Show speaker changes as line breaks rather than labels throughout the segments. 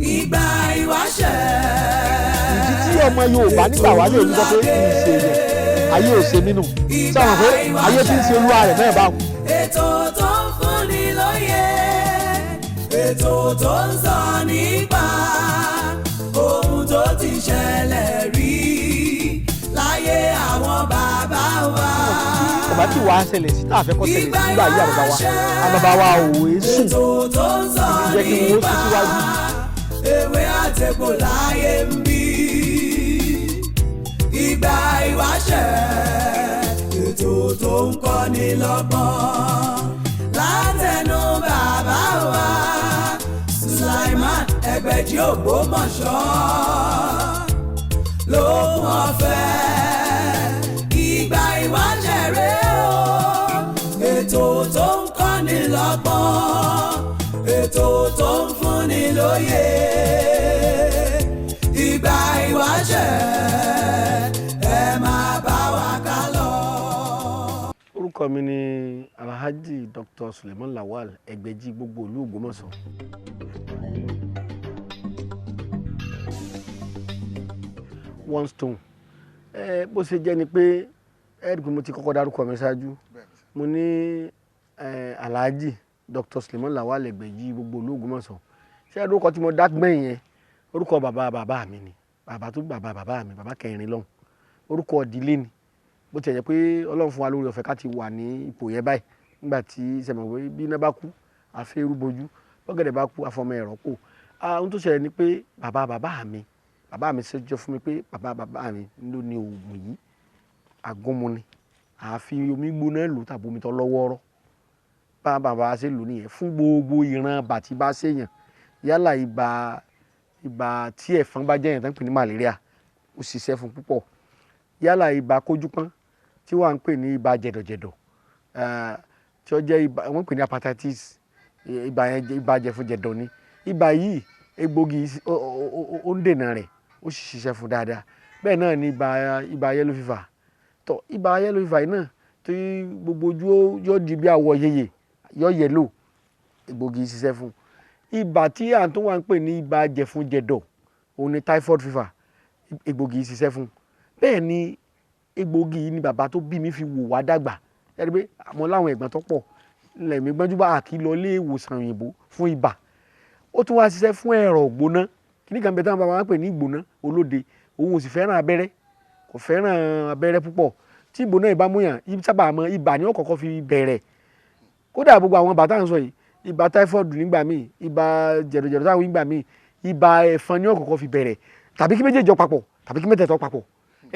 Ìgbà Ìwáṣẹ.
ìdí tí ọmọ Yorùbá nígbà wá lè ní sọ pé kì í ṣe yẹn ayé ò ṣe mínú sọ̀rọ̀ pé ayé tí ń ṣe olúwa rẹ̀ náà báwọn.
Ètò tó ń fúnni lóye, ètò tó ń sọ nípa ohun tó ti ṣẹlẹ̀ rí láyé àwọn bàbá wa.
Bàbá tí wàá ṣẹlẹ̀ sí tá a fẹ́ kọ́ ṣẹlẹ̀ nígbà yí àbàbà wa ò é sùn jẹ́ kí wọ́n sún síwájú.
Ewé àtẹ̀kọ́ láyé ń bí Ìgbà Ìwáṣẹ, ètò tó ń kọ́ni lọ́gbọ́n látẹnu bàbá wa Egbeji Ogbomoso ló wọ́n fẹ́. Ìgbà Ìwáṣẹ rèé o, ètò tó ń kọ́ni lọ́gbọ́n, ètò tó ń fúnni lóye. Ìgbà Ìwáṣẹ, ẹ máa bá wa ká lọ.
Orúkọ mi ni Alhaji Dr. Suleiman Lawal Egbeji gbogbo ìlú Ogbomoso. One stone. Bó ṣe jẹ́ ni pé ẹ̀ẹ́dùkú mo ti kọ́kọ́ dárúkọ mi ṣáájú. Mo ní Alhaji Dr. Suleiman Lawal Egbeji gbogbo ìlú Ogbomoso. Ṣé orúkọ tí mo dá gbẹ̀yìn yẹn orúkọ bàbá mi ni. Bàbá tó bàbá mi, bàbá kẹrin lọ́hùn. Orúkọ ìdílé ni. Bó ti jẹ́ pé Ọlọ́run fún wa lórí ọ̀fẹ́ ká ti wà ní ipò yẹn báyìí nígbà tí sẹ́mọ̀ pé bí iná bá kú àfi eru bojú, bọ́gẹ̀dẹ̀ bá kú àfọmọ ẹ̀rọ kò. Ohun tó ṣẹlẹ̀ ni pé bàbá mi ṣẹ́jọ́ fún mi pé bàbá mi ló ní oògùn yìí agúnmu ni àfi omi gbóná lò tàbí omi tó lọ́wọ́rọ́ bàbá wa ṣe lò nìyẹn fún gbogbo ìran bàtí bá ṣèyàn yálà ibà tí ẹ̀fọn bá jẹ́yàn tán pè ní malaria ó ṣiṣẹ́ fún púpọ̀ yálà ibà kójúpọ́n tí wọ́n ń pè ní ibà jẹ̀dọ̀jẹ̀dọ̀ tí ó jẹ́ ibà wọ́n ń pè ní hepatitis ibà jẹ̀fun-jẹ̀dọ̀ ni ibà yìí egbògi ó ń dènà rẹ̀ ó sì ṣiṣẹ́ fún dáadáa bẹ́ẹ̀ náà ni ibà yellow fever tó ibà yellow fever yìí náà tí gbogbo ojú yóò di bí àwọ̀ yeye yóò yellow egbògi ṣiṣẹ́ fún ibà tí à ń tó wà ń pè ní ibà jẹ̀fun-jẹ̀dọ̀ òun ni typhoid fever egbògi ṣiṣẹ́ fún bẹ́ẹ̀ ni egbògi yìí ni bàbá tó bí mi fi wò wá dàgbà ẹni pé àmọ́ láwọn ẹ̀gbọ́n tó pọ̀ lẹ́mí gbọ́njú bá àkí lọ ilé ìwòsàn òyìnbó fún ibà ó tún wá ṣiṣẹ́ fún ẹ̀rọ ògbóná kíní kan bẹ́ẹ̀ táwọn bàbá wọn pè ní ìgbóná olóde òun ò sì fẹ́ràn abẹ́rẹ́ kò fẹ́ràn abẹ́rẹ́ púpọ̀ tí ìgbóná ìbá múyàn sábà mọ ibà ni ó kọ́kọ́ fi bẹ̀rẹ̀ kódà gbogbo àwọn bàtà ń sọ yìí ibà typhoid nígbà míì ibà jẹ̀dọ̀jẹ̀dọ̀ táwọn nígbà míì ibà ẹ̀fọn ni ó kọ́kọ́ fi bẹ̀rẹ̀ tàbí kí méjèèjì jọ papọ̀ tàbí kí mẹ́tẹ̀ẹ̀tọ̀ papọ̀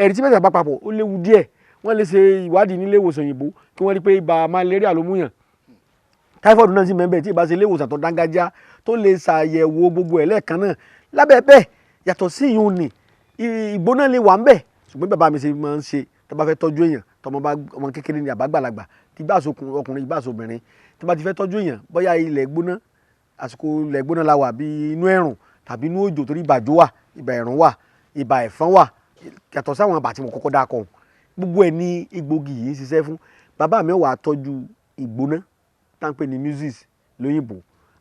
ẹ̀rí tí mẹ́tẹ̀ẹ̀tọ̀ bá papọ̀ ó léwu díẹ̀ wọ́n lè ṣe ìwádìí nílé ìwòsàn òyìnbó kí wọ́n rí pé ibà malaria ló múyàn typhoid náà sì mẹ́bẹ̀ẹ́ tí ìbá ṣe ilé ìwòsàn tó dángájá tó lè ṣàyẹ̀wò gbogbo ẹ̀ lẹ́ẹ̀kan náà lábẹ́ bẹ́ẹ̀ yàtọ̀ sí ìyún ni ìgbóná lè wà ń bẹ̀ ṣùgbọ́n bàbá mi ṣe máa ń ṣe tó bá fẹ́ tọ́jú èèyàn ọmọ kékeré ni àbágbàlagbà tí bá aṣọ ọkùnrin ìbá aṣọ obìnrin tó bá ti fẹ́ tọ́jú èèyàn bóyá ilẹ̀ gbóná àsìkò ilẹ̀ gbóná la wà bí inú ẹ̀rùn tàbí inú òjò torí ìbàjò wà ìbà ẹ̀rùn wà ìbà ẹ̀fọn wà yàtọ̀ sáwọn àbà tí mo kọ́kọ́ dá kọ́ gbogbo ẹ̀ ní egbògi yìí ṣiṣẹ́ fún bàbá mi wà tọ́jú ìgbóná tá à ń pè ní musis lóyìnbó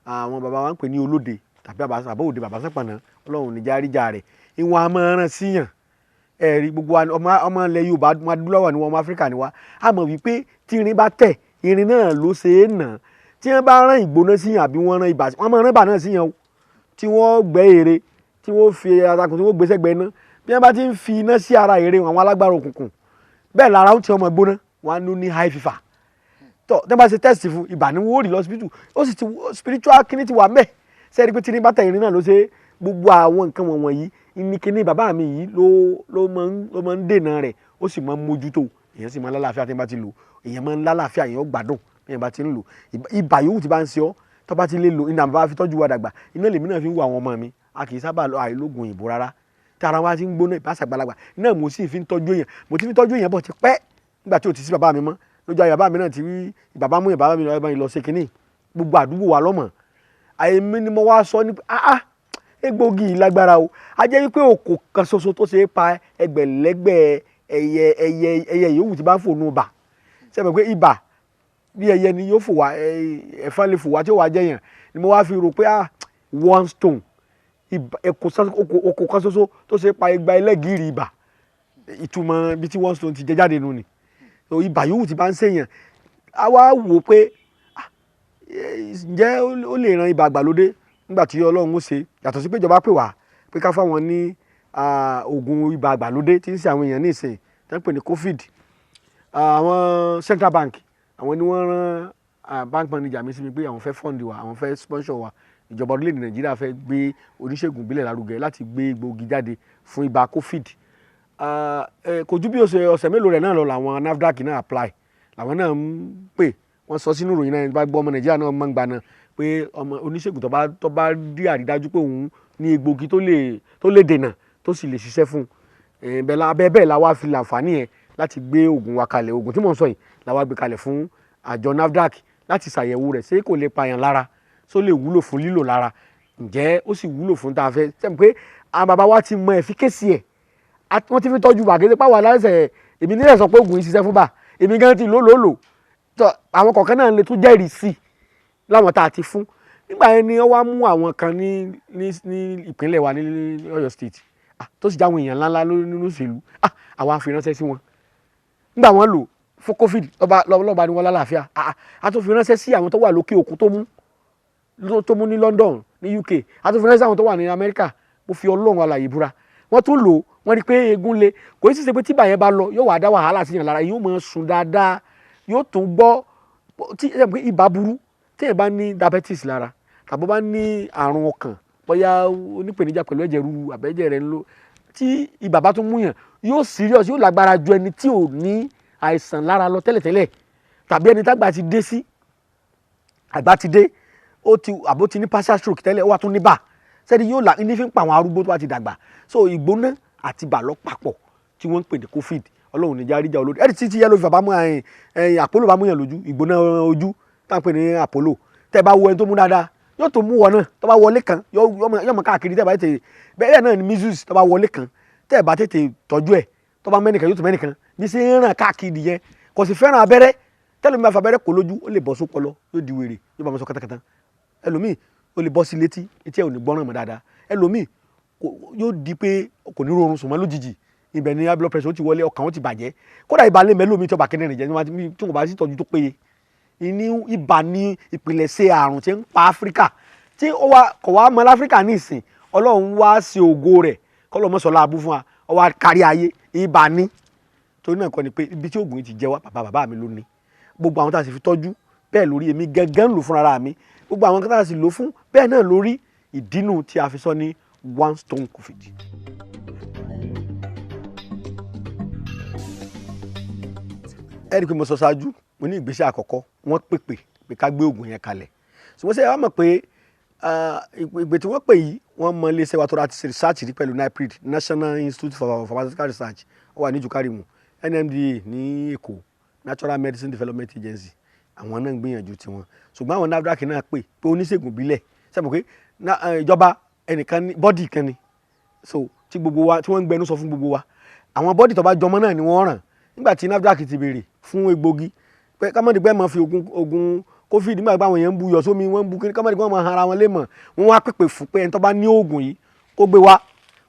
àwọn bàbá wa ń pè ní olóde tàbí àbá òde bàbá sẹ́pọ̀nà ọlọ́run ní járíjà rẹ̀ ìwọ̀n amọ̀ràn síyàn ẹ̀rí gbogbo ọmọ ilẹ̀ Yorùbá adúláwọ̀ ni wọ́n ọmọ Áfíríkà ni wá a mọ̀ wípé tí irin bá tẹ̀ irin náà ló ṣe é nà tí wọ́n bá rán ìgbóná síyàn àbí wọ́n rán ibà wọ́n máa rán ibà náà síyàn o tí wọ́n gbẹ́ ère tí wọ́n fi atakùn tí wọ́n gbé sẹ́gbẹ́ iná bí wọ́n bá ti ń fi iná sí ara ère àwọn alágbára òkùnkùn bẹ́ẹ̀ lára ó ti ọmọ gbóná wọn á ní high fever tó tẹ́ bá ṣe test fún ibà ni wọ́n rí lọ hospital ó sì ti spiritual kíní ti wà mẹ́ sẹ́ẹ̀rí pé tí ní bàtà irin náà ló ṣe gbogbo àwọn nǹkan wọ̀nyí ní kíní bàbá mi yìí ló máa ń dènà rẹ̀ ó sì máa ń mójútó èèyàn sì máa ń lálàáfíà tí wọ́n bá ti lò èèyàn máa ń lálàáfíà èèyàn gbádùn bí wọ́n bá ti ń lò ibà yòówù tí bá ń ṣe ọ́ tó bá ti lè lò iná bá fi tọ́jú wa dàgbà iná lèmi náà fi ń wo àwọn ọmọ mi a kì í sábà lọ àìlógun òyìnbó rárá tí ara wa ti ń gbóná ìbáṣà gbalagbà iná mo sì fi ń tọ́jú èèyàn mo ti fi tọ́jú èèyàn bọ̀ ti pẹ́ nígbà tí ò ti sí bàbá mi mọ́ lójú ayé bàbá mi náà ti rí bàbá mú bàbá mi lọ ṣe kínní gbogbo àdúgbò wa lọ́mọ àyèmí ni mo wá sọ ní egbògi lágbára o a jẹ́ wípé òkò kan ṣoṣo tó ṣe é pa ẹgbẹ̀lẹ́gbẹ̀ ẹyẹ yòówù tí bá ń fònú bà sẹ́mi pé ibà bí ẹyẹ ni yóò fò wá ẹ̀fọn lè fò wá tí ó wá jẹyàn ni mo wá fi rò pé one stone oko kan ṣoṣo tó ṣe pa igba ẹlẹ́gìrì ibà ìtumọ̀ ibi tí one stone ti jẹ jáde nù ni ibà yòówù ti bá ń ṣèyàn a wá wò pé ǹjẹ́ ó lè ran ibà àgbàlódé nígbà tí Ọlọ́run ó ṣe yàtọ̀ sí pé ìjọba pè wá pé ká fáwọn ní oògùn ibà àgbàlódé tí ń ṣe àwọn èèyàn ní ìsìn tí wọ́n pè ní COVID àwọn Central Bank àwọn ni wọ́n rán bank manager mi sí mi pé àwọn fẹ́ fund wa àwọn fẹ́ sponsor wa ìjọba orílẹ̀-èdè Nàìjíríà fẹ́ gbé oníṣègùn ìbílẹ̀ lárugẹ láti gbé egbòogi jáde fún ibà COVID kò ju bí ọ̀sẹ̀ mélòó rẹ̀ náà lọ làwọn NAFDAC náà apply làwọn náà ń pè wọ́n sọ sínú ìròyìn náà bá gbọ́ ọmọ Nàìjíríà náà máa ń gbà náà pé oníṣègùn tó bá rí àrídájú pé òun ní egbòogi tó lè dènà tó sì lè ṣiṣẹ́ fún bẹ́ẹ̀ la wá fi láǹfààní yẹn láti gbé oògùn wa kalẹ̀ oògùn tí mò ń sọ yìí la wá gbé kalẹ̀ fún àjọ NAFDAC láti ṣàyẹ̀wò rẹ̀ ṣé kò lè pààyàn lára ṣó lè wúlò fún lílò lára ǹjẹ́ ó sì wúlò fún tá a fẹ́ sẹ́mi pé àwọn bàbá wa ti mọ efficacy ẹ̀ wọ́n ti fi tọ́jú bà kéde pàwọ́ aláìsẹ̀ èmi nílẹ̀ sọ pé oògùn yìí ṣiṣẹ́ fún bà èmi gan ti lò àwọn kọ̀ọ̀kan náà lè tún jẹ́rìí sí láwọn tá a ti fún nígbà yẹn ni wọ́n wá mú àwọn kan ní ìpínlẹ̀ wa ní Ọ̀yọ́ state tó sì jáwọn èèyàn ńláńlá nínú ìṣèlú àwọn àfiránṣẹ́ sí wọn nígbà wọn lò fún COVID lọ́ba ni wọ́n lálàáfíà a tún fi ránṣẹ́ sí àwọn tó wà lókè òkun tó mú ní London ní UK a tún fi ránṣẹ́ sí àwọn tó wà ní Amẹ́ríkà mo fi Ọlọ́run alààyè búra wọ́n tún lò wọ́n rí pé egun le kò sí ṣe pé tíbà yẹn bá lọ yóò wá dá wàhálà sí yàn lára yóò máa sùn dáadáa yóò tún gbọ́ tí ibà burú tí yẹn bá ní diabetes lára tàbí bá ní àrùn ọkàn bóyá onípèníjà pẹ̀lú ẹ̀jẹ̀ ríru àbẹ́jẹ̀ rẹ̀ ń lò tí ibà bá tún mú yàn yóò serious yóò lágbára ju ẹni tí ò ní àìsàn lára lọ tẹ́lẹ̀tẹ́lẹ̀ tàbí ẹni tágbà ti dé sí àgbà ti dé àbó ti ní partial stroke tẹ́lẹ̀ ó wà tún ní bà sẹ́ni yóò là ní fi ń pa àwọn arúgbó tó bá ti dàgbà so ìgbóná àti bà lọ papọ̀ tí wọ́n ń pè ní COVID Ọlọ́run níjà ríjà olódì ẹ̀rí títí yẹ́lò ìfà bá mú Apollo bá mú yàn lójú ìgbóná ojú táwọn pè ní Apollo tẹ́ bá wo ẹni tó mú dáadáa yóò tó mú wọn náà tó bá wọlé kan yóò mọ káàkiri tẹ́ bá tètè bẹ́ẹ̀ náà ni measles tó bá wọlé kan tẹ́ bá tètè tọ́jú ẹ̀ tó bá mẹ́nìkan yóò tó mẹ́nìkan bí ṣe ń ràn káàkiri yẹn kò sì fẹ́ràn abẹ́rẹ́ tẹ́lẹ̀ mi bá fa abẹ́rẹ́ kò lójú ó lè bọ́ sópọlọ yóò di wèrè yóò bá wọn sọ kátàkátà ẹlòmíì ó lè bọ́ sí létí etí ẹ̀ ò ní gbọ́ràn mọ́ dáadáa ẹlòmíì yóò di pé kò ní rọrùn sùn mọ́ lójijì ibẹ̀ ni high blood pressure ó ti wọlé ọkàn ó ti bàjẹ́ kódà ibà lè mẹ́lòmíì tí ọba kẹ́nẹ́rìn jẹ́ tí wọ́n bá sì tọ́jú tó péye ibà ní ìpìlẹ̀ṣẹ̀ àrùn tí ń pa Áfíríkà tí kò wá mọ́ láfíríkà ní ìsìn Ọlọ́run wá sí ògo rẹ̀ kọ́lọ́ mọ́sọ̀lá abú fún wa ó wá kárí ayé ibà ní torí náà kọ́ ni pé ibi tí oògùn yìí ti jẹ́ wá bàbá mi ló ní gbogbo àwọn tá a sì fi tọ́jú bẹ́ẹ̀ lórí èmi gángan lò fúnra mi gbogbo àwọn tá a sì lò fún bẹ́ẹ̀ náà lórí ìdínú tí a fi sọ ní one stone COVID. ẹ rí i pé mo sọ ṣáájú mo ní ìgbésẹ̀ àkọ́kọ́ wọ́n pèpè pé ká gbé oògùn yẹn kalẹ̀ ṣùgbọ́n ṣe wá mọ̀ pé ìgbè tí wọ́n pè yìí wọ́n mọ iléeṣẹ́ wa tó láti ṣe research rí pẹ̀lú NIPRID National Institute for Pharmaceutical Research ó wà ní Jukarimu NMDA ní Èkó Natural Medicine Development Agency àwọn náà ń gbìyànjú tiwọn ṣùgbọ́n àwọn NAFDAC náà pè oníṣègùn ìbílẹ̀ sẹ́mi pé ìjọba ẹnìkan ní bọ́dì kan ni so tí gbogbo wa tí wọ́n ń gbẹnu sọ fún gbogbo wa àwọn bọ́dì tó bá jọmọ́ náà ni wọ́n ràn nígbà tí NAFDAC ti béèrè fún egbògi pé kámọ́dé pé máa fi oògùn COVID nígbà gbà wọn yẹn ń bu yọ̀ sómi wọ́n ń bu kí kámọ́dé pé wọ́n máa hara wọn lé mọ̀ wọ́n wá pèpè fún pé ẹni tó bá ní oògùn yìí kó gbé wá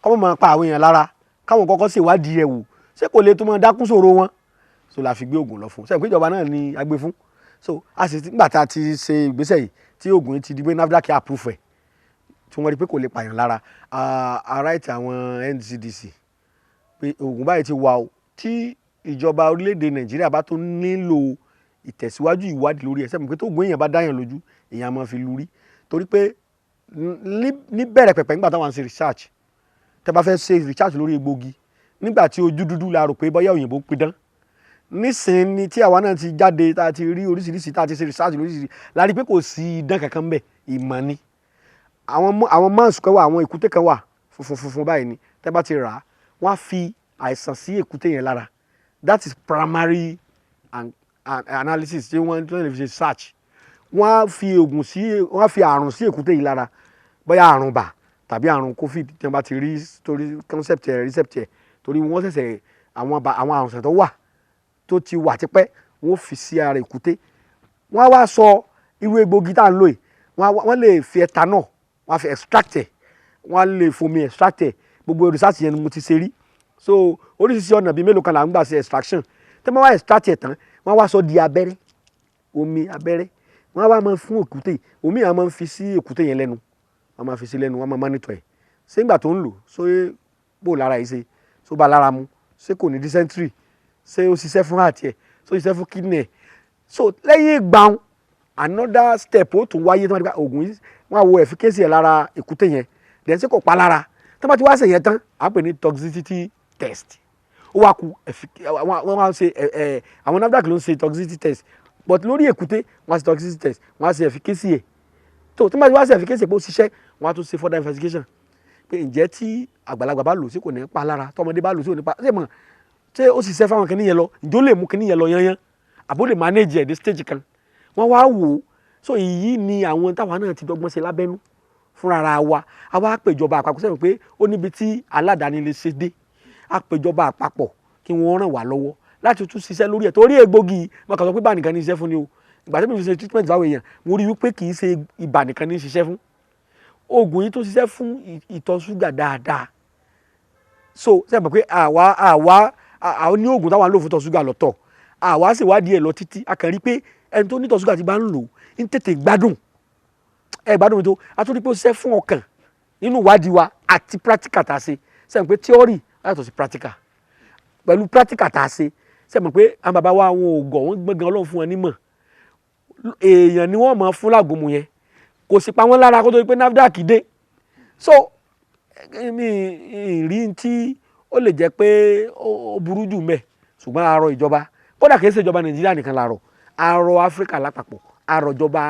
kọ́mọ́ máa pa àwọn èèyàn lára káwọn kọ́kọ́ ṣèwádìí ẹ̀ wò ṣé kò lè tó máa dákún ṣòro wọn so la fi gbé oògùn lọ fún sẹ́yìn pé ìjọba náà ni a gbé fún so a sì nígbà tá a ti ṣe ìgbésẹ̀ yìí tí oògùn yìí ti di pé NAFDAC approve ẹ̀ tí wọ́n rí pé kò lè pààyàn lára ara ìtì àwọn NCDC pé oògùn báyìí ti wà ó tí ìjọba orílẹ̀-èdè Nàìjíríà bá tó nílò ìtẹ̀síwájú ìwádìí lórí ẹ̀ sẹ́mi pé tó gbé èèyàn bá dáyàn lójú èèyàn máa fi lórí torí pé ní bẹ̀rẹ̀ pẹ̀pẹ̀ nígbà táwọn ṣe research tẹ́ bá fẹ́ ṣe research lórí egbògi nígbà tí ojú dúdú la rò pé bóyá òyìnbó ń pidán nísìnyí tí àwa náà ti jáde tá a ti rí oríṣiríṣi tá a ti ṣe research lóríṣiríṣi la rí pé kò sí idán kankan bẹ́ẹ̀ ìmọ̀ ni àwọn máàsù kan wà àwọn èkúté kan wà funfun báyìí ni tẹ́ bá ti rà á wọ́n á fi àìsàn sí èkúté yẹn lára that is primary analysis tí wọ́n lè fi ṣe search wọ́n á fi àrùn sí èkúté yìí lára bóyá àrùn bà tàbí àrùn COVID tí wọ́n bá ti rí torí concept ẹ̀ recept ẹ̀ torí wọ́n ṣẹ̀ṣẹ̀ àwọn àrùn tó wà tó ti wà tipẹ́ wọ́n fi sí ara èkúté wọ́n á wá sọ irú egbògi tá à ń lò yìí wọ́n lè fi ethanol wọ́n á fi extract ẹ̀ wọ́n lè fomi extract ẹ̀ gbogbo research yẹn ni mo ti ṣe rí so oríṣiríṣi ọ̀nà bíi mélòó kan là ń gbà ṣe extraction tí wọ́n wá extract ẹ̀ tán wọ́n wá sọ di abẹ́rẹ́ omi abẹ́rẹ́ wọ́n wá máa fún èkúté omi àwọn máa ń fi sí èkúté yẹn lẹ́nu wọ́n máa fi sí lẹ́nu wọ́n máa monitor ẹ̀ ṣé ìgbà tó ń lò so bó lára yìí ṣe so bá lára mu ṣé kò ní dysentery ṣé ó ṣiṣẹ́ fún heart ẹ̀ ṣé ó ṣiṣẹ́ fún kidney ẹ̀ so lẹ́yìn ìgbà another step ó tún wáyé tí wọ́n ti gba oògùn yìí wọ́n á wo efficacy ẹ̀ lára èkúté yẹn then ṣé kò pa lára tí wọ́n bá ti wá ṣe yẹn tán à ń pè ní toxicity test ó wá ku wọ́n á ṣe àwọn NAFDAC ló ń ṣe toxicity test but lórí èkúté wọ́n á ṣe toxicity test wọ́n á ṣe efficacy ẹ̀ tó tí wọ́n bá ti wá ṣe efficacy ẹ̀ pé ó ṣiṣẹ́ wọ́n á tún ṣe further investigation pé ǹjẹ́ tí àgbàlagbà bá lò sí kò ní pa lára tọmọdé bá lò sí kò ní pa ṣé ó ṣiṣẹ́ fáwọn kìnìyẹn lọ ǹjẹ́ ó lè mú kìnìyẹn lọ yányán àbó lè manage ẹ̀ dé stage kan wọ́n wá wò ó so èyí ni àwọn táwa náà ti dọ́gbọ́n ṣe lábẹ́nú fúnra wa a wá péjọba àpapọ̀ sẹ́yìn pé ó níbi tí aládàáni lè ṣe dé a péjọba àpapọ̀ kí wọ́n ràn wá lọ́wọ́ láti tún ṣiṣẹ́ lórí ẹ̀ torí egbògi wọn kàn sọ pé ibà nìkan ní ṣiṣẹ́ fún ni o ìgbà tí mo fi ṣe treatment báwo èèyàn mo rí wípé kì í ṣe ibà nìkan ní ṣiṣẹ́ fún oògùn yìí tó ṣiṣẹ́ fún ìtọ̀ ṣúgà dáadáa so sẹ́yìn pé àwa ní oògùn táwa ń lò fún ìtọ̀ ṣúgà lọ́tọ̀ àwa sì wádìí ẹ̀ lọ títí a kàn rí pé ẹni tó ní ìtọ̀ ṣúgà ti bá ń lò ń tètè gbádùn gbádùn mi tó a tún rí pé ó ṣiṣẹ́ fún ọkàn nínú ìwádìí wa àti practical tá a ṣe sẹ́yìn pé theory yàtọ̀ sí practical pẹ̀lú practical tá a ṣe sẹ́yìn pé àwọn bàbá wa àwọn ògọ̀ wọ́n gbọ́ngàn ọlọ́run fún wọn nímọ̀ èèyàn ni wọ́n mọ̀ fún lágòmù yẹn kò sì pa wọ́n lára kó tó di pé NAFDAC dé so mi rí tí ó lè jẹ́ pé ó burú jù mẹ́ ṣùgbọ́n àárọ̀ ìjọba kódà kìí ṣe ìjọba Nàìjíríà nìkan làárọ̀ àárọ̀ Áfíríkà lápapọ̀ àárọ̀ ìjọba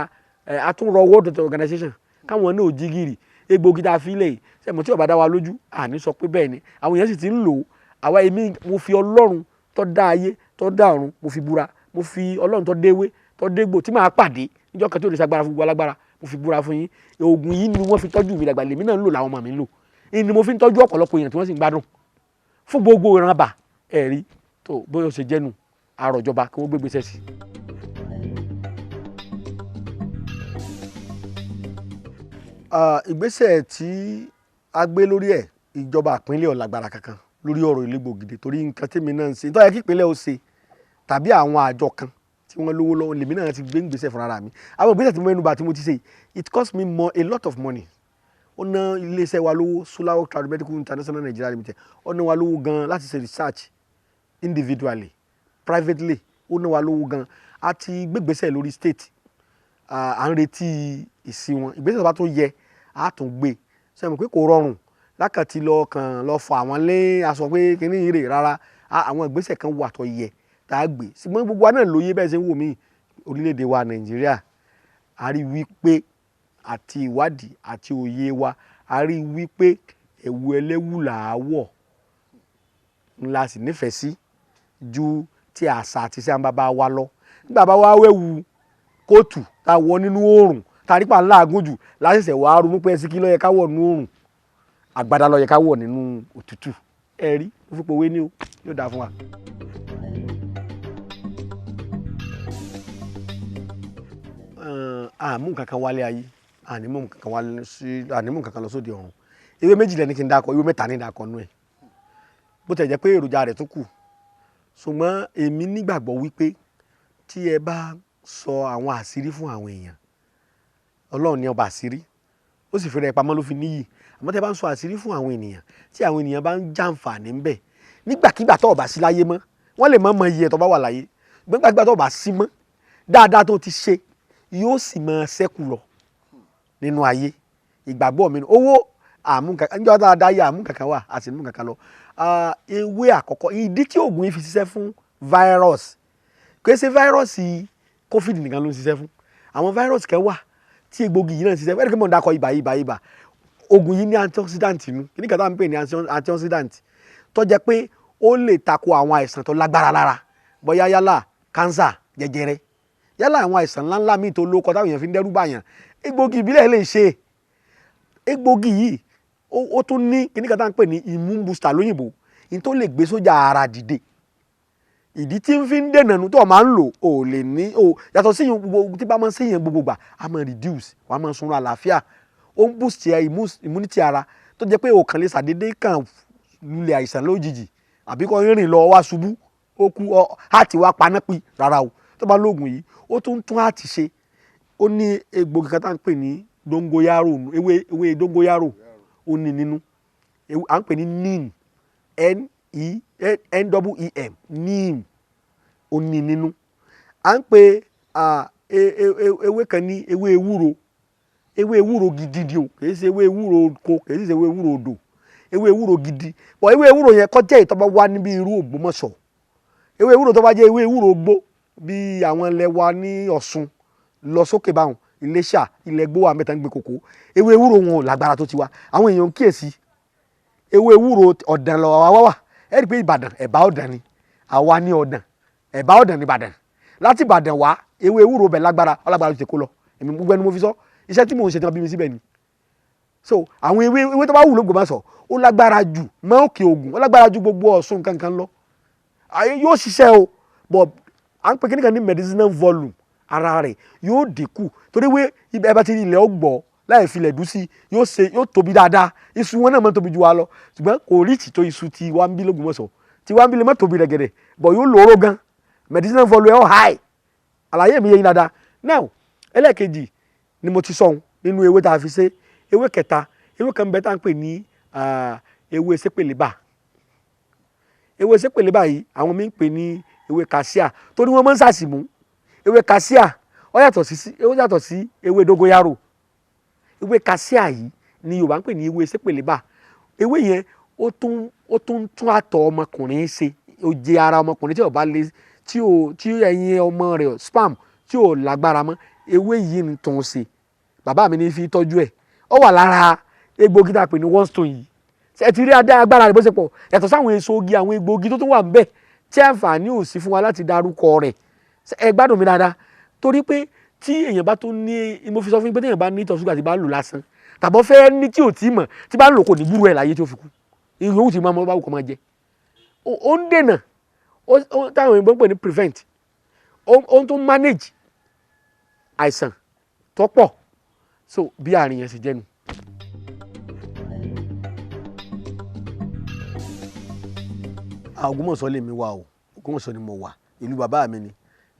àtúnrọ̀ World Health Organization káwọn náà ò jí gìrì egbògi tá a fi lẹ̀ sẹ́mo tí ó bá dá wa lójú àní sọ pé bẹ́ẹ̀ ni àwọn èèyàn sì ti ń lò ó àwa èmi mo fi Ọlọ́run tó dá ayé tó dá ọ̀run mo fi búra mo fi Ọlọ́run tó déwé tó dégbò tí màá pàdé níjọ́ kan tí ò lè ṣagbára fún gbogbo alágbára mo fi búra fún yín oògùn yìí ni wọ́n fi tọ́jú mi dàgbà lèmi náà ń lò làwọn ọmọ mi ń lò ni mo fi ń tọ́jú ọ̀pọ̀lọpọ̀ èèyàn tí wọ́n sì ń gbádùn fún gbogbo ìran bà ẹ̀rí tó bóyá ó ṣe jẹ́nu àròjọba kí wọ́n gbégbé sẹ́sì. Ìgbésẹ̀ tí a gbé lórí ẹ̀ ìjọba ìpínlẹ̀ ò lágbára kankan lórí ọ̀rọ̀ elégbògidè torí nǹkan tèmi náà ń ṣe nítorí kí ìpínlẹ̀ ó ṣe tàbí àwọn àjọ kan tí wọ́n lówó lọ́wọ́ lèmi náà ti gbé ìgbésẹ̀ fúnra mi àwọn ìgbésẹ̀ tí mo mẹ́nu bà tí mo ti ṣe it cost me a lot of money ó ná iléeṣẹ́ wa lówó Sulawok Tradomedical International Nigeria Limited ó ná wa lówó gan láti ṣe research individually privately ó ná wa lówó gan a ti gbégbésẹ̀ lórí state à ń retí ìsí wọn ìgbésẹ̀ tó bá tó yẹ a tún gbé sẹ́mi pé kò rọrùn lákàtí lọ fọ àwọn lé aṣọ pé kíní yìí rè rárá àwọn ìgbésẹ̀ kan wà tó yẹ tá a gbé ṣùgbọ́n gbogbo wa náà lóye bẹ́ẹ̀ ṣe ń wò mí orílẹ̀-èdè wa Nàìjíríà a rí wípé àti ìwádìí àti òye wa a rí wípé ẹ̀wù ẹlẹ́wù là á wọ̀ ńlá sì nífẹ̀ẹ́ sí ju ti àṣà àti iṣẹ́ àwọn bàbá wa lọ nígbà bá wá wẹ̀wù kóòtù tá a wọ̀ nínú oòrùn tàrípà ńlá àgùn jù láṣẹ̀ṣẹ̀ wàá ronú pé ẹsìn kí ló yẹ ká wọ̀ nínú oòrùn àgbàdá ló yẹ ká wọ̀ nínú òtútù ẹ rí ó fi pòwe ní o yóò dáa fún wa. Àmú nǹkan kan wálé ayé ànímú nǹkan kan lọ sóde ọ̀run ewé méjìlá ní kí n dákọ ewé mẹ́ta ní dákọ nú ẹ̀ bó tẹ̀ jẹ́ pé èròjà rẹ̀ tó kù ṣùgbọ́n èmi nígbàgbọ́ wípé tí ẹ bá sọ àwọn àṣírí fún àwọn èèyàn Ọlọ́run ní ọba àṣírí ó sì fi rẹ̀ pamọ́ ló fi níyì àmọ́ tẹ́ bá ń sọ àṣírí fún àwọn ènìyàn tí àwọn ènìyàn bá ń jàǹfààní ń bẹ̀ nígbàkigbà tó bá sí láyé mọ́ wọ́n lè mọ iye tó bá wà láyé nígbàkigbà tó bá sí mọ́ dáadáa tó ti ṣe yóò sì máa ṣẹ́kù lọ nínú ayé ìgbàgbọ́ mi owó àmúkankan níjọ́ dáadáa yẹ àmúkankan wà àti àmúkankan lọ ewé àkọ́kọ́ ìdí tí oògùn yìí fi ṣiṣẹ́ fún virus kò ṣe virus covid nìkan ló ń ṣiṣẹ́ fún àwọn virus kan wà tí egbògi yìí náà ṣiṣẹ́ fún ẹ̀rí kí mo ń dakọ̀ ibà oògùn yìí ní antioxidant inú kí ní kàtà ń pè ní antioxidant tó jẹ́ pé ó lè tako àwọn àìsàn tó lágbára lára bóyá yálà cancer jẹjẹrẹ yálà àwọn àìsàn ńláńlá míì tó lóko táwọn èèyàn fi ń dẹ́rù bàyàn egbògi ìbílẹ̀ lè ṣe egbògi yìí ó tún ní kí ní kàtà ń pè ní immune booster lóyìnbó ní tó lè gbé sójà ara dìde ìdí tí ń fi ń dènà nù tó máa ń lò ò lè ní yàtọ̀ sí tí bá máa ń ṣèyàn gbogbo gbà á máa reduce wà á máa sunra àlàáfíà ó ń boost immunity ara tó jẹ́ pé òkàn lè ṣàdédé kàn lulẹ̀ àìsàn lójijì àbí kò rìn lọ wá ṣubú ó kú heart wá paná pì rárá o tó bá lóògùn yìí ó tún heart ṣe ó ní egbògi kan tá à ń pè ní dongoyaro ewé dongoyaro ó ní nínú à ń pè ní neem neem neem ó ní nínú à ń pè ewé kan ní ewé ewúro gidi ni o kì í ṣe ewé ewúro ko kì í ṣe ewé ewúro odò ewé ewúro gidi bọ̀ ewé ewúro yẹn kọjá ìtọ́ bá wá níbi irú Ògbómọ̀ṣọ́ ewé ewúro tó bá jẹ́ ewé ewúro gbó bí àwọn ilẹ̀ wa ní Ọ̀ṣun lọ sókè báwọn Iléṣà ilẹ̀ gbó wa mẹ́ta ń gbé kòkó ewé ewúro wọn ò lágbára tó ti wá àwọn èèyàn kíyèsí ewé ewúro ọ̀dàn lọ wá wà ẹ rí i pé Ìbàdàn ẹ̀bá ọ̀dàn ni àwa ní ọ̀dàn ẹ̀bá ọ̀dàn ní Ìbàdàn láti Ìbàdàn wá ewé ewúro bẹ̀ lágbára ọlágbára ti kó lọ èmi gbogbo ẹni mo fi sọ iṣẹ́ tí mò ń ṣe tí wọ́n bí mi síbẹ̀ ni so àwọn ewé tó bá wù l'Ógbómọ̀ṣọ́ ó lágbára jù mọ́ Òkè Ògùn ó lágbára ju gbogbo Ọ̀ṣun kankan lọ yóò ṣiṣẹ́ o but à ń pè kíníkan ní medicinal volume ara rẹ̀ yóò dínkù torí wé ẹ bá ti rí ilẹ̀ ọgbọ̀ láì filẹ̀ dùn sí yóò tóbi dáadáa iṣu wọn náà máa ń tóbi ju wa lọ ṣùgbọ́n kò rí ìtìtò iṣu ti wá ń bí l'Ógbómọ̀ṣọ́ ti wá ń bí lè má tóbi rẹ̀gẹ̀dẹ̀ but yóò lóró gan medicinal volume ẹ̀ high àlàyé mi yẹ yín dáadáa now ẹlẹ́ẹ̀kejì ni mo ti sọ̀hún nínú ewé tá a fi ṣe ewé kẹta ewé kan bẹ tá à ń pè ní ewé sépèlébà ewé sépèlébà yìí àwọn mi ń pè ní ewé kàṣíà torí wọ́n máa ń ṣàṣìmú ewé kàṣíà ó yàtọ̀ sí ewé dógóyárò ewé kàṣíà yìí ni Yorùbá ń pè ní ewé sépèlébà ewé yẹn ó tún tún àtọ̀ ọmọkùnrin ṣe oje ara ọmọkùnrin tí ó bá lè tí ẹyin ọmọ rẹ̀ sperm tí ò lágbára mọ́ ewé yìí ń tún ṣe bàbá mi ní fi tọ́jú ẹ̀ ó wà lára egbògi tá a pè ní one stone yìí ẹ ti rí agbára rẹ̀ bó ṣe pọ̀ yàtọ̀ sáwọn egbògi àwọn egbògi tó tún wà níbẹ̀ tí àǹfààní ò sí fún wa láti dárúkọ rẹ̀ ẹ gbádùn mi dáadáa torí pé tí èèyàn bá tó ní mo fi sọ fún yín pé téèyàn bá ní ìtọ̀ ṣúgà tí bá ń lò lásán tàbọ̀ fẹ́ ní tí ò tí mọ̀ tí bá ń lò kò ní gbúrú ẹ̀ láyé tí ó fi kú ìyóhùn tí máa mọ báwo kò máa jẹ ó ń dènà táwọn òyìnbó ń pè ní prevent ó ń tún manage àìsàn tó pọ̀ so bí àárín yẹn sì jẹ́nu. Ògbómọ̀ṣọ́ lèmi wà o Ògbómọ̀ṣọ́ ni mo wà ìlú bàbá mi ni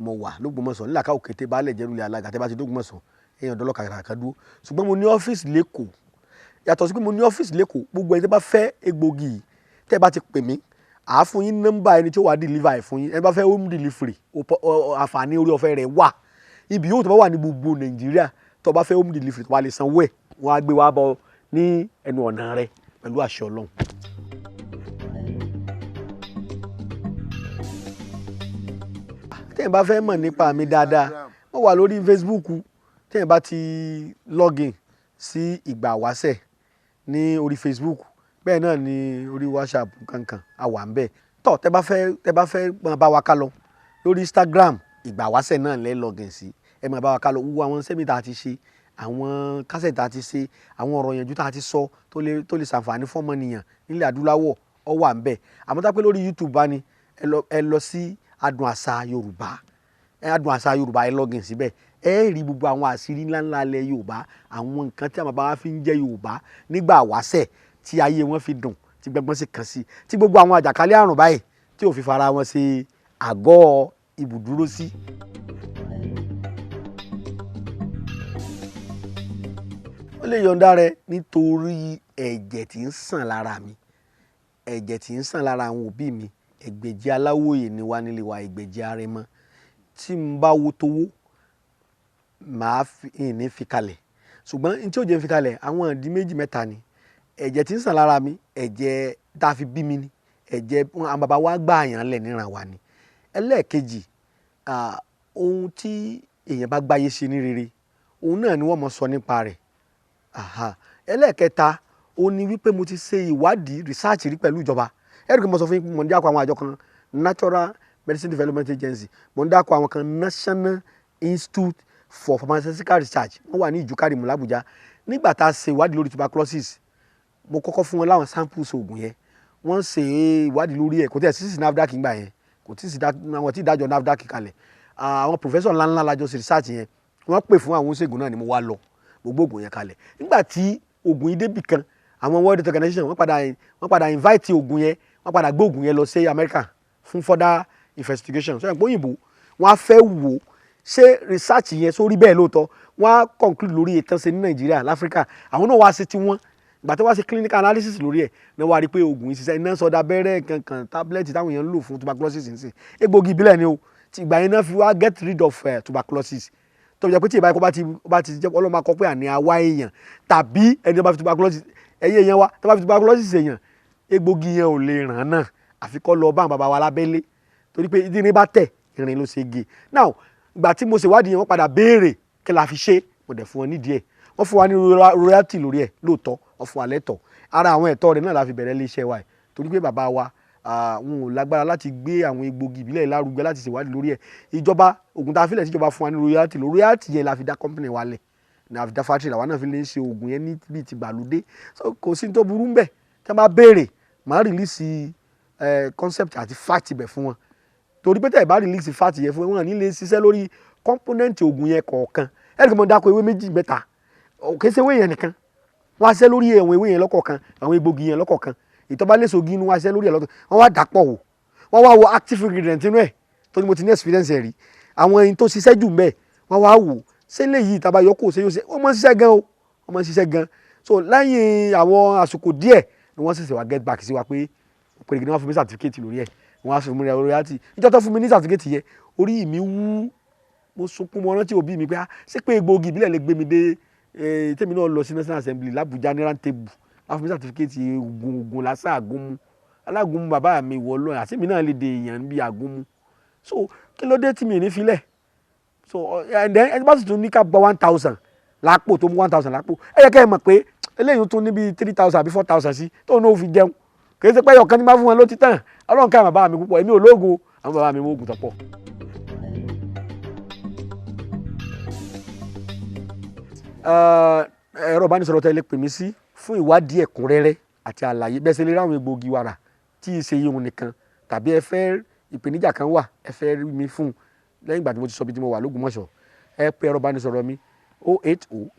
mo wà l'Ógbómọ̀ṣọ́ nílàkà òkété baálẹ̀ jẹ́rùlẹ̀ alága tẹ́ bá ti d'Ógbómọ̀ṣọ́ èèyàn dọ́lọ́ kàkàkà dúró ṣùgbọ́n mo ní ọ́fíìsì lẹ́kọ̀ọ́ yàtọ̀ sí pé mo ní ọ́fíìsì lẹ́kọ̀ọ́ gbogbo ẹni tẹ́ bá fẹ́ egbògi yìí tẹ́ bá ti pè mí àá fún yín nọ́mbà ẹni tí ó wà deliver ẹ̀ fún yín ẹni bá fẹ́ home delivery àǹfààní orí ọ̀fẹ́ rẹ̀ wà ibi yóò tó bá wà ní gbogbo Nàìjíríà tó bá fẹ́ home delivery tó bá lè sanwó ẹ̀ wọ́n á gbé wá bọ̀ ní ẹnu ọ̀nà rẹ̀ pẹ̀lú àṣẹ Ọlọ́run. tẹ́yìn bá fẹ́ mọ̀ nípa mi dáadáa wọ́n wà lórí Facebook tẹ́yìn bá ti login sí Ìgbà Ìwáṣẹ ní orí Facebook bẹ́ẹ̀ náà ni orí WhatsApp kankan àwa ń bẹ̀ tọ́ tẹ́ bá fẹ́ máa bá wa ká lọ lórí Instagram Ìgbà Ìwáṣẹ náà lẹ́ login sí ẹ máa bá wa ká lọ wo àwọn sẹ́mi tá a ti ṣe àwọn kásẹ̀ tá a ti ṣe àwọn ọ̀rọ̀ yẹnjú tá a ti sọ tó lè ṣàǹfààní fọ́mọnìyàn nílẹ̀ adúláwọ̀ ọ wà ń bẹ̀ àmọ́ tá pé lórí YouTube bá ní ẹ lọ sí Adùn Àṣà Yorùbá Adùn Àṣà Yorùbá ẹ login síbẹ̀ ẹ rí gbogbo àwọn àṣírí ńláńlá ilẹ̀ Yorùbá àwọn nǹkan tí àwọn bàbá wa fi ń jẹ́ Yorùbá nígbà wáṣẹ̀ tí ayé wọn fi dùn tí gbẹ̀gbọ́n sì kàn sí tí gbogbo àwọn àjàkálẹ̀ àrùn báyìí tí ò fi fara wọn ṣe àgọ́ ibùdúró sí. ó lè yọ̀ǹda rẹ nítorí ẹ̀jẹ̀ tí ń sàn lára mi ẹ̀jẹ̀ tí ń sàn lára àwọn òbí mi Ẹgbẹ̀jì Aláwòye ni wá nílé wa Ẹgbẹ̀jì Arẹmọ tí n bá wo tówó màá ní fi kalẹ̀ ṣùgbọ́n n tí ó jẹ́ fi kalẹ̀ àwọn ìdí méjì mẹ́ta ni ẹ̀jẹ̀ tí ń sàn lára mi ẹ̀jẹ̀ tá a fi bí mi ni ẹ̀jẹ̀ àwọn bàbá wa gbà yàn lẹ̀ níran wa ni ẹlẹ́ẹ̀kejì ohun tí èèyàn bá gbáyé ṣe ní rere òun náà ni wọ́n mọ̀ sọ nípa rẹ̀ ẹlẹ́ẹ̀kẹta òun ni wípé mo ti ṣe ìwádìí research rí pẹ̀lú ìjọba ẹ̀rù kí mo sọ fún yín mo ń dákọ̀ àwọn àjọ kan Natural Medicine Development Agency mo ń dákọ̀ àwọn kan National Institute for Pharmaceutical Research wọ́n wà ní Ìjùkárìmù l'Àbújá nígbà tá a ṣe ìwádìí lórí tuberculosis mo kọ́kọ́ fún wọn láwọn samples oògùn yẹn wọ́n ṣe ìwádìí lórí ẹ̀ kò tí ẹ̀ sí NAFDAC ńgbà yẹn kò tí ì sí àwọn tí ìdájọ́ NAFDAC kalẹ̀ àwọn professor ńláńlá lájọ ṣe research yẹn wọ́n pè fún àwọn oníṣègùn náà ni mo wá lọ mo gbé oògùn yẹn kalẹ̀ nígbà tí oògùn yìí débì kan àwọn World Health Organization wọ́n padà invite oògùn yẹn wọ́n padà gbé oògùn yẹn lọ sí America fún further investigation so òyìnbó wọ́n á fẹ́ wò ṣé research yẹn sórí bẹ́ẹ̀ lóòótọ́ wọ́n á conclude lórí ìtàn ṣe ní Nàìjíríà láfíríkà àwọn náà wá ṣe tiwọn ìgbà tó wá ṣe clinical analysis lórí ẹ̀ ní wàá rí i pé oògùn ìṣiṣẹ́ iná sọdá abẹ́rẹ́ kankan tablet táwọn èèyàn ń lò fún tuberculosis nìsín egbògi ìbílẹ̀ ni o ti ìgbà yẹn náà fi wá get rid of tuberculosis tó jẹ́ pé tí ìbáyìí kó bá ti jẹ́ ọlọ́mọ akọ pé àní àwa èèyàn tàbí ẹni tó bá fi tuberculosis ẹ̀yẹ èèyàn wa tó bá fi tuberculosis èèyàn egbògi yẹn ò lè ràn náà àfi kó lọ bá àwọn bàbá wa lábẹ́lé torí pé ìdí ní bá tẹ̀ ìrìn ló ṣe gé now ìgbà tí mo ṣèwádìí yẹn wọ́n padà béèrè kí la fi ṣe mo dẹ̀ fún wọn nídìí ẹ̀ wọ́n fún wa ní royalty lórí ẹ̀ lóòótọ́ wọ́n fún wa lẹ́tọ̀ ara àwọn ẹ̀tọ́ rẹ̀ náà la fi bẹ̀rẹ̀ iléeṣẹ́ wa ẹ̀ torí pé bàbá wa wọn ò lágbára láti gbé àwọn egbògi ìbílẹ̀ lárugẹ láti ṣèwádìí lórí ẹ̀ ìjọba ògùn tá a filẹ̀ síjọba fún wa ní royalty yẹn la fi dá company wa lẹ̀ la fi dá factory làwa náà fi lè ṣe ògùn yẹn ní bíi ti gbàlódé so kò sí tó burú ńbẹ̀ tí wọ́n bá béèrè màá release concept àti fact ibẹ̀ fún wọn torí pé tẹ̀ bá release fact yẹn fún wọn ní lè ṣiṣẹ́ lórí component ògùn yẹn kọ̀ọ̀kan ẹ̀rì kan mọ̀ dáko ewé méjì mẹ́ta kì í ṣe ewé yẹn nìkan wọ́n á ṣiṣẹ́ lórí àwọn ewé yẹn lọ́kọ̀ọ̀kan àwọn egbògi yẹn lọ́kọ̀ọ̀kan ìtọ́ba léṣogi inú wọ́n á ṣiṣẹ́ lórí ẹ̀ lọ́tọ̀ wọ́n wá dàpọ̀ wò wọ́n wá wo active ingredient inú ẹ̀ tó ní mo ti ní experience ẹ̀ rí àwọn ẹyin tó ṣiṣẹ́ jù mbẹ́ wọ́n wá wò ṣé léyìí ìtaba yọkọ̀ ṣe yóò ṣe wọ́n mọ̀ ṣiṣẹ́ gan o wọ́n mọ̀ ṣiṣẹ́ gan so lẹ́yìn àwọn àsìkò díẹ̀ ni wọ́n ṣẹ̀ṣẹ̀ wá get back sí wa pé pèrègì ni wọ́n fún mi certificate lórí ẹ̀ wọ́n á fún mi royalty ìjọ tó fún mi ní certificate yẹn orí mi wú mo sunkún mo rántí òbí mi pé ṣé pé egbògi ìbílẹ̀ lè gbé mi dé tèmi náà lọ sí National Assembly l'Abuja ní round table wọ́n fún mi certificate ogun lásán àgúnmu alágúnmu bàbá mi wọ lọ àti mi náà lè dè èèyàn bí àgúnmu so kí ló dé tí mi ní filẹ̀ so and then ẹni bá sì tún ní ká gba 1000 lápò tó mú 1000 lápò ẹ yẹ kẹ́ ẹ mọ̀ pé eléyìí tún ní bí 3000 àbí 4000 sí tóun náà fi jẹun kì í ṣe pé ọ̀kan ní máa fún wọn ló ti tàn ọlọ́run ká bàbá mi púpọ̀ èmi ò lóògùn àwọn bàbá mi mú oògùn tó pọ̀. ẹ̀rọ ìbánisọ̀rọ̀ tẹ́lẹ̀ pè mí sí fún ìwádìí ẹ̀kúnrẹ́rẹ́ àti àlàyé bẹ́ẹ̀ ṣe lè ráwọn egbògi wàrà tí ì ṣe ihun nìkan tàbí ẹ fẹ́ ìpèníjà kan wà ẹ fẹ́ rí mi fún lẹ́yìn ìgbà tí mo ti sọ bí tí mo wà l'Ógbómọ̀ṣọ́ ẹ pè ẹ̀rọ ìbánisọ̀rọ̀ mi 080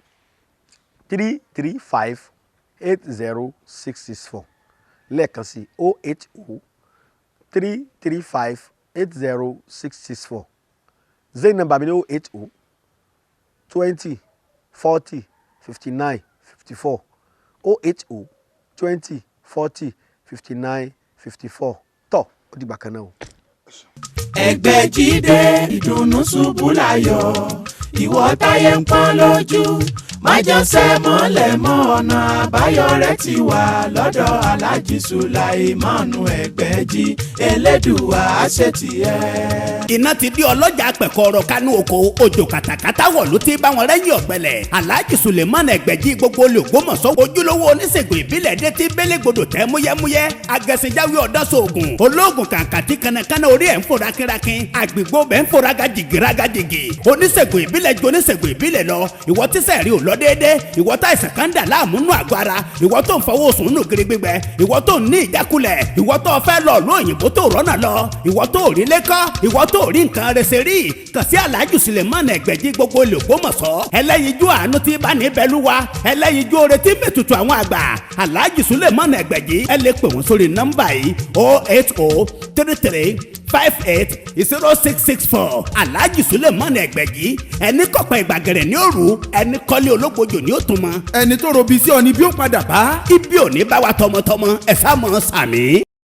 335 80664 lẹ́ẹ̀kan sí 080 335 80664 zen number mi ní 080 20 40 59 54 080 20 40 59 54 tọ́ ó dìgbà kan náà o.
Ẹgbẹ́jídé ìdùnnú ṣubú láyọ̀ ìwọ táyé ń pọ́n lójú májẹ̀sẹ̀ mọ́lẹ̀ mọ́ ọ̀nà àbáyọ rẹ̀ ti wà lọ́dọ̀ Alhaji Sulaimanu Egbeji Elédùà àṣetìẹ́.
iná ti di ọlọ́jà pẹ̀kọ́rọ̀ kánú oko òjò kàtàkàtà wọ̀ ló ti bá wọn rẹ́yìn ọ̀gbẹ́lẹ̀ Alhaji Sulaimanu Egbeji gbogbo l'Ògbómọ̀ṣọ́ ojúlówó oníṣègùn ìbílẹ̀ dé ti bélégbodò tẹ́ múyẹ́múyẹ́ agẹ̀sìnjáwé ọ̀dọ́sọ̀ọ̀gùn olóògùn kàǹkàtì kanakana orí ẹ̀ ń fòrà kírakín àgbègbè bẹ́ẹ̀ ń fòrà gàjìgì oníṣègùn ìbílẹ̀ ju oníṣègùn ìbílẹ̀ lọ ìwọ tíṣẹ̀ rí ò lọ déédéé ìwọ tá ìsàn kan dà láàmú nù àgọ́ ara ìwọ tó ń fọwọ́ sùn nù gírí gbígbẹ ìwọ tó ń ní ìjákulẹ̀ ìwọ tó fẹ́ lọ ló òyìnbó tó rọ́nà lọ ìwọ tó rí lẹ́kọ́ ìwọ tó rí nǹkan rẹsẹ̀ rí kàn sí Alhaji Sulaimanu Egbeji gbogbo l'Ògbómọ̀ṣọ́ ẹlẹ́yinjú àánú tí bá ní bẹ́lúwa ẹlẹ́yinjú oore tí mẹ́tutù àwọn àgbà Alhaji Sulaimanu Egbeji ẹ lè pè wọ́n sórí nọ́mbà yìí 08033 580664 Alhaji Sulaimanu Egbeji ẹni kọ̀pẹ́ ìgbàgẹ̀rẹ̀ ní òru ẹni kọ́lé ológbojò ní òtún mọ́.
ẹni tó robi sí ọ ni bí ó padà bá.
ibi ò ní bá wa tọmọtọmọ ẹ sá mọ sàmì.